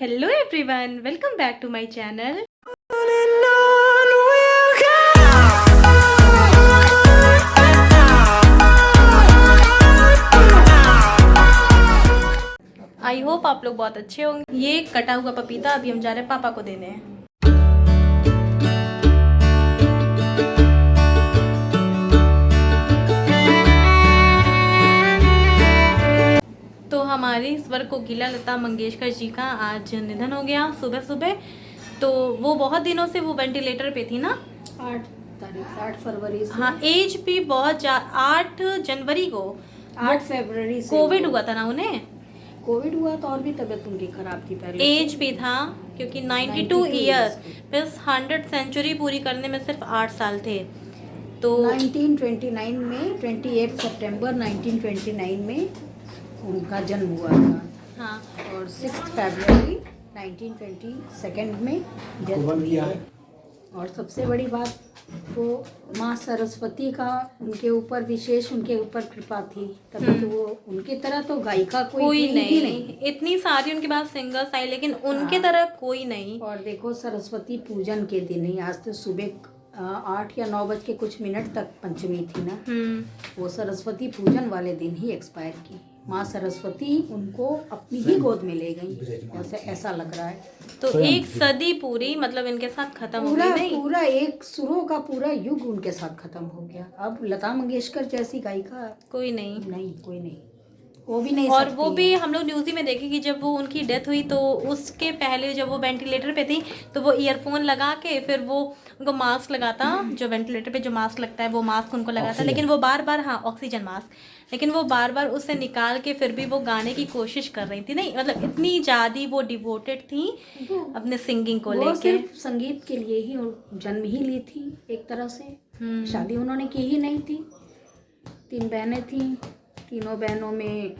Hello everyone, welcome back to my channel. I hope आप लोग बहुत अच्छे होंगे। ये कटा हुआ पपीता अभी हम जा रहे हैं पापा को देने। तो हमारी स्वर कोकिला लता मंगेशकर जी का आज निधन हो गया सुबह सुबह। तो वो बहुत दिनों से वो वेंटिलेटर पे थी ना। 8 फरवरी से। हाँ, एज भी बहुत 8 जनवरी को 8 फरवरी से कोविड हुआ था ना उन्हें। कोविड हुआ तो और भी तबीयत उनकी खराब थी पहले। एज भी था क्योंकि 92 ईयर्स प्लस 100 सेंचुरी पूरी करने में सिर्फ 8 साल थे। तो 1929 में 28 सितंबर 1929 में उनका जन्म हुआ था। हाँ, और 6 फरवरी 1922 में डेथ हुई है। और सबसे बड़ी बात तो माँ सरस्वती का उनके ऊपर विशेष उनके ऊपर कृपा थी, तभी तो वो उनके तरह तो गायिका कोई नहीं। इतनी सारी उनके पास सिंगर्स आई लेकिन उनके तरह कोई नहीं। और देखो सरस्वती पूजन के दिन ही आज तो सुबह 8 या 9 बज के कुछ मिनट तक पंचमी थी ना। वो सरस्वती पूजन वाले दिन ही एक्सपायर की। माँ सरस्वती उनको अपनी ही गोद में ले गई, ऐसा लग रहा है। तो एक सदी पूरी मतलब इनके साथ खत्म हो गई। नहीं, पूरा एक सुरों का पूरा युग उनके साथ खत्म हो गया। अब लता मंगेशकर जैसी गायिका कोई नहीं, कोई नहीं, वो भी नहीं। और वो भी हम लोग न्यूज़ ही में देखे कि जब वो उनकी डेथ हुई तो उसके पहले जब वो वेंटिलेटर पे थी तो वो ईयरफोन लगा के फिर वो उनको मास्क लगाता, जो वेंटिलेटर पे जो मास्क लगता है वो मास्क उनको लगाता, लेकिन वो बार बार, हाँ ऑक्सीजन मास्क, लेकिन वो बार बार उसे निकाल के फिर भी वो गाने की कोशिश कर रही थी। नहीं मतलब इतनी ज़्यादा वो डिवोटेड थी अपने सिंगिंग को लेके। सिर्फ संगीत के लिए ही जन्म ही ली थी एक तरह से। शादी उन्होंने की ही नहीं थी। 3 बहनें थीं, तीनों बहनों में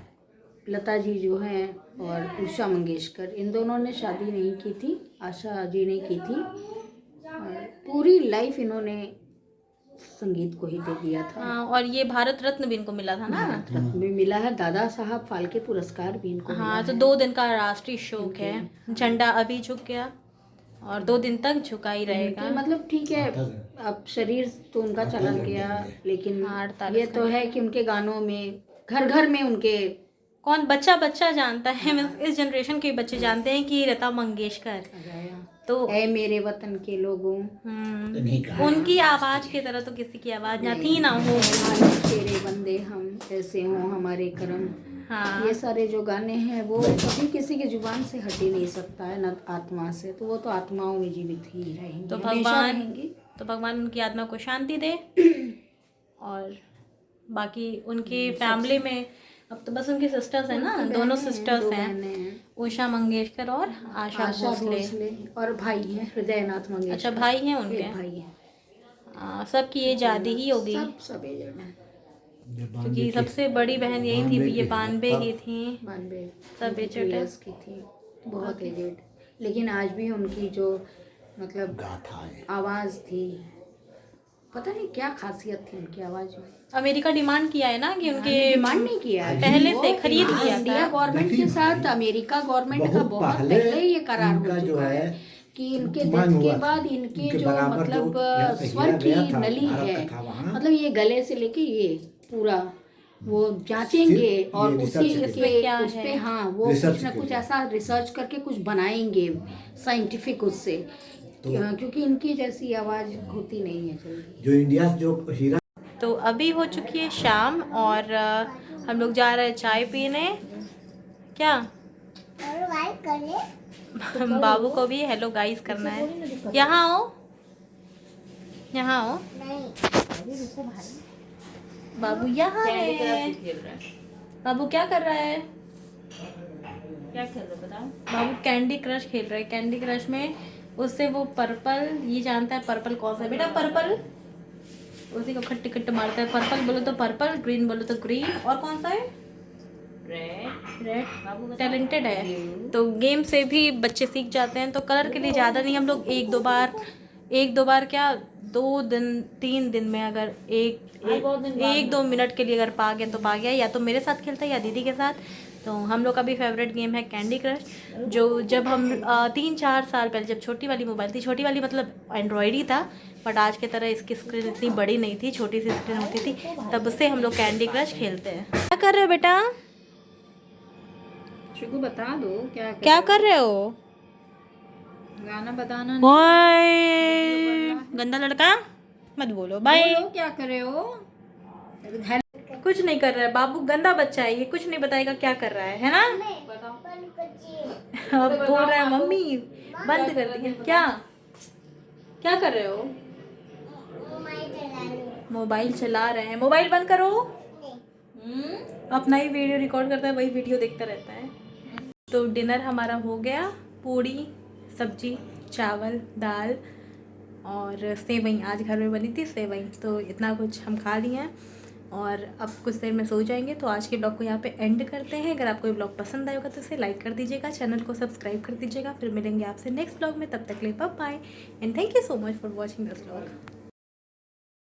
लता जी जो हैं और उषा मंगेशकर, इन दोनों ने शादी नहीं की थी, आशा जी ने की थी। और पूरी लाइफ इन्होंने संगीत को ही दे दिया था। हाँ, और ये भारत रत्न भी इनको मिला था ना। भारत रत्न भी मिला है, दादा साहब फाल्के पुरस्कार भी इनको हाँ, मिला तो 2 दिन का राष्ट्रीय शोक है। झंडा अभी झुक गया और 2 दिन तक झुका ही रहेगा। मतलब ठीक है, अब शरीर तो उनका चला गया, लेकिन ये तो है कि उनके गानों में घर घर में उनके कौन बच्चा जानता है, इस जनरेशन के बच्चे जानते हैं कि लता मंगेशकर। तो ऐ मेरे वतन के लोगों, उनकी आवाज की तरह तो किसी की आवाज ना थी ना हो। तेरे बंदे हम ऐसे हों हमारे कर्म। हाँ, ये सारे जो गाने हैं वो कभी किसी की जुबान से हट ही नहीं सकता है, न आत्मा से। तो वो तो आत्माओं में जीवित ही रहेंगे, तो भगवान उनकी आत्मा को शांति दे। और बाकी उनकी फैमिली में अब तो बस उनकी सिस्टर्स हैं ना, दोनों सिस्टर्स हैं, उषा मंगेशकर और आशा भोसले। और भाई हैं हृदयनाथ मंगेशकर। अच्छा, भाई हैं उनके? भाई हैं। सबकी एज आधी ही होगी, सब एजेड हैं, क्योंकि सबसे बड़ी बहन यही थी, ये 92 की थी, 92 सब एजेड की थी, बहुत एजेड। लेकिन आज भी उनकी जो मतलब आवाज़ थी, पता नहीं क्या खासियत थी उनकी आवाज़ में। अमेरिका डिमांड किया है ना कि उनके डिमांड नहीं किया है, पहले से खरीद लिया था। इंडिया गवर्नमेंट के साथ अमेरिका गवर्नमेंट का बहुत पहले ही ये करार हो चुका है कि इनके डेथ के बाद इनके जो मतलब स्वर की नली है, मतलब ये गले से लेके ये पूरा वो जांचेंगे और उसी के उस पे हाँ वो कुछ ना कुछ ऐसा रिसर्च करके कुछ बनाएंगे साइंटिफिक उससे, क्योंकि इनकी जैसी आवाज़ होती नहीं है जल्दी। जो इंडिया जो हीरा। तो अभी हो चुकी है शाम और हम लोग जा रहे हैं चाय पीने। क्या बाबू को भी हेलो गाइस करना है। यहाँ आओ, यहाँ आओ। बाबू यहाँ है। बाबू क्या कर रहा है? क्या खेल रहा है बताओ? बाबू कैंडी क्रश खेल रहा है। कैंडी क्रश में उससे वो पर्पल, ये जानता है पर्पल कौन सा है बेटा? पर्पल उसी को खट्टे खट्टे मारता है। पर्पल बोलो तो पर्पल, ग्रीन बोलो तो ग्रीन, और कौन सा है? रेड। टैलेंटेड है, तो गेम से भी बच्चे सीख जाते हैं। तो कलर के लिए ज़्यादा नहीं, हम लोग एक दो बार क्या 2 दिन 3 दिन में अगर एक 2 मिनट के लिए अगर पा गया तो पा गया, या तो मेरे साथ खेलता है या दीदी के साथ। तो हम लोग का भी फेवरेट गेम है कैंडी क्रश, जो जब हम 3-4 साल पहले, जब छोटी वाली मोबाइल थी, छोटी वाली मतलब एंड्रॉयड ही था, बट आज की तरह इसकी स्क्रीन इतनी बड़ी नहीं थी, छोटी सी स्क्रीन होती थी, तब से हम लोग कैंडी क्रश खेलते हैं। क्या कर रहे हो बेटा? शिकू बता दो क्या कर रहे हो? गाना बताना ओए गंदा लड़का मत बोलो, बाय। क्या कर रहे हो? कुछ नहीं कर रहा है बाबू, गंदा बच्चा है ये, कुछ नहीं बताएगा क्या कर रहा है ना? अब बोल रहा है मम्मी बंद कर दी है। क्या क्या कर रहे हो? मोबाइल चला रहे हैं। मोबाइल बंद करो। अपना ही वीडियो रिकॉर्ड करता है, वही वीडियो देखता रहता है। तो डिनर हमारा हो गया, पूड़ी सब्जी चावल दाल और सेवई, आज घर में बनी थी सेवई, तो इतना कुछ हम खा लिए हैं और अब कुछ देर में सो जाएंगे। तो आज के ब्लॉग को यहाँ पे एंड करते हैं। अगर आपको ये ब्लॉग पसंद आएगा तो इसे लाइक कर दीजिएगा, चैनल को सब्सक्राइब कर दीजिएगा। फिर मिलेंगे आपसे नेक्स्ट ब्लॉग में, तब तक के लिए bye bye and thank you so much for watching this blog.